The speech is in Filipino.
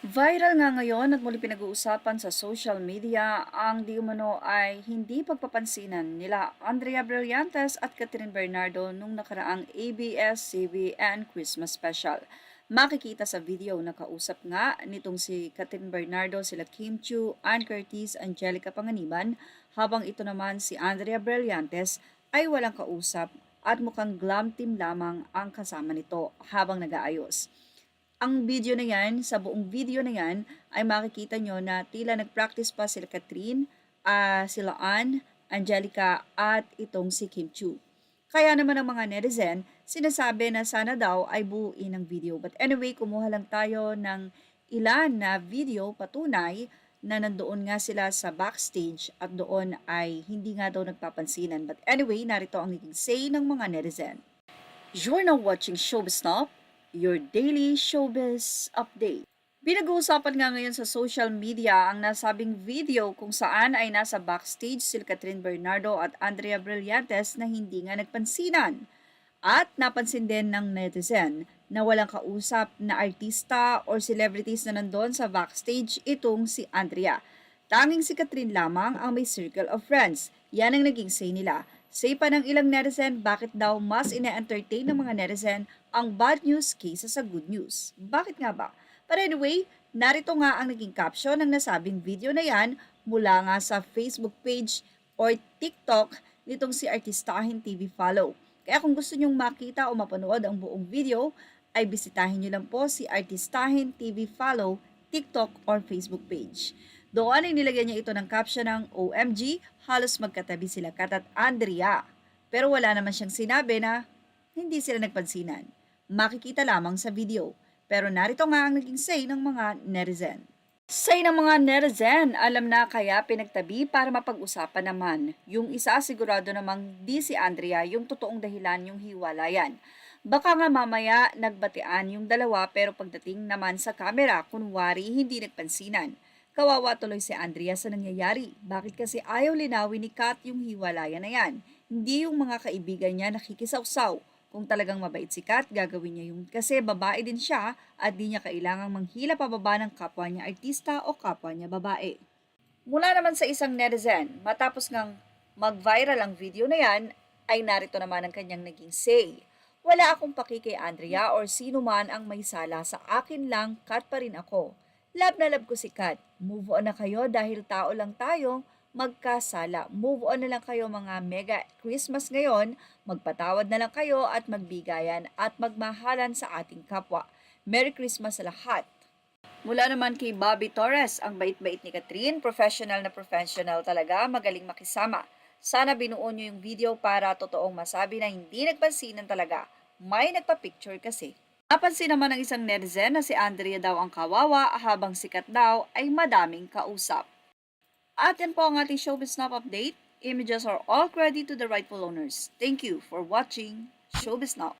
Viral nga ngayon at muli pinag-uusapan sa social media ang di umano ay hindi pagpapansinan nila Andrea Brillantes at Catherine Bernardo nung nakaraang ABS-CBN Christmas Special. Makikita sa video na kausap nga nitong si Catherine Bernardo sila Kim Chiu, Ann Curtis, Angelica Panganiban, habang ito naman si Andrea Brillantes ay walang kausap at mukhang glam team lamang ang kasama nito habang nag-aayos. Ang video na yan, sa buong video na yan, ay makikita nyo na tila nag-practice pa sila Catherine, sila Ann, Angelica, at itong si Kim Chu. Kaya naman ang mga netizen, sinasabi na sana daw ay buuin ang video. But anyway, kumuha lang tayo ng ilan na video patunay na nandoon nga sila sa backstage at doon ay hindi nga daw nagpapansinan. But anyway, narito ang naging say ng mga netizen. You're now watching Showbiz Now, your daily showbiz update. Pinag-uusapan nga ngayon sa social media ang nasabing video kung saan ay nasa backstage si Catherine Bernardo at Andrea Brillantes na hindi nga nagpansinan. At napansin din ng netizen na walang kausap na artista or celebrities na nandun sa backstage itong si Andrea. Tanging si Catherine lamang ang may circle of friends. Yan ang naging say nila. Say pa ng ilang netizen, bakit daw mas ine-entertain ng mga netizen ang bad news kaysa sa good news. Bakit nga ba? But anyway, narito nga ang naging caption ng nasabing video na yan mula nga sa Facebook page or TikTok nitong si Artistahin TV Follow. Kaya kung gusto nyong makita o mapanood ang buong video, ay bisitahin nyo lang po si Artistahin TV Follow, TikTok or Facebook page. Doon ay nilagyan niya ito ng caption ng OMG, halos magkatabi sila Kat at Andrea. Pero wala naman siyang sinabi na hindi sila nagpansinan. Makikita lamang sa video. Pero narito nga ang naging say ng mga netizen. Say ng mga netizen, alam na kaya pinagtabi para mapag-usapan naman. Yung isa sigurado namang di si Andrea yung totoong dahilan yung hiwalayan. Baka nga mamaya nagbatian yung dalawa pero pagdating naman sa kamera, kunwari hindi nagpansinan. Kawawa tuloy si Andrea sa nangyayari. Bakit kasi ayaw linawin ni Kat yung hiwalayan na yan? Hindi yung mga kaibigan niya nakikisawsaw. Kung talagang mabait si Kat, gagawin niya yun kasi babae din siya at di niya kailangang manghila pababa ng kapwa niya artista o kapwa niya babae. Mula naman sa isang netizen, matapos ngang mag-viral ang video na yan, ay narito naman ang kanyang naging say. Wala akong paki kay Andrea or sino man ang may sala sa akin lang, Kat pa rin ako. Love na love ko si Kat. Move on na kayo dahil tao lang tayo, magkasala. Move on na lang kayo mga mega Christmas ngayon, magpatawad na lang kayo at magbigayan at magmahalan sa ating kapwa. Merry Christmas sa lahat! Mula naman kay Bobby Torres, ang bait-bait ni Catherine, professional na professional talaga, magaling makisama. Sana binuo nyo yung video para totoong masabi na hindi nagpansinan talaga. May nagpa-picture kasi. Napansin naman ng isang netizen na si Andrea daw ang kawawa habang sikat daw ay madaming kausap. At yan po ang ating Showbiz Snap update. Images are all credit to the rightful owners. Thank you for watching Showbiz Now.